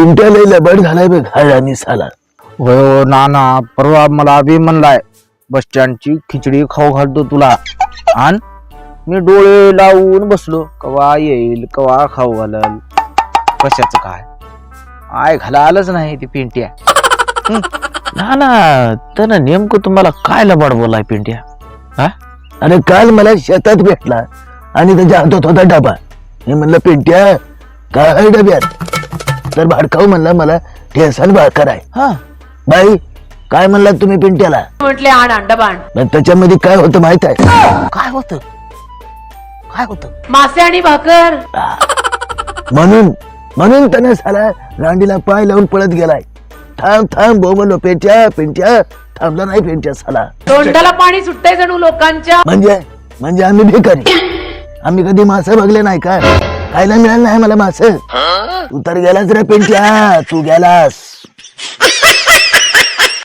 पिंट्या लय लबड झालाय बघ आणि साला. होय हो नाना, परवा मला बी म्हणलाय बस स्टँडची खिचडी खाऊ घालतो तुला. आणि मी डोळे लावून बसलो, कवा येईल कवा खाऊ घालल. कशाच काय आय घालालच नाही ती पिंट्या. ना ना त्यानं नेमकं तुम्हाला काय लबाड बोलाय पिंट्या? हा अरे काल मला शेतात भेटला आणि त्याच्या हातात होता डबा. मी म्हणलं पिंट्या काय डब्यात? तर भाडकाऊ म्हणला मला ठेसन भाकर आहे. हा बाई काय म्हणला तुम्ही पिंट्याला? म्हटले आण अंडा बाण. पण त्याच्यामध्ये काय होतं माहित आहे? काय होत काय होत? मासे आणि भाकर. म्हणून म्हणून त्याने साला रांडीला पाय लावून पळत गेलाय. थांब थांब बोबलो पिंट्या पिंट्या. थांबला नाही पिंट्या साला. तोंडाला पाणी सुटतंय जणू लोकांच्या. म्हणजे म्हणजे आम्ही भिकारी? आम्ही कधी मासे बघले नाही का? खायला मिळालं नाही मला मासे. तू तर गेलास रे पिंट्या, तू गेलास.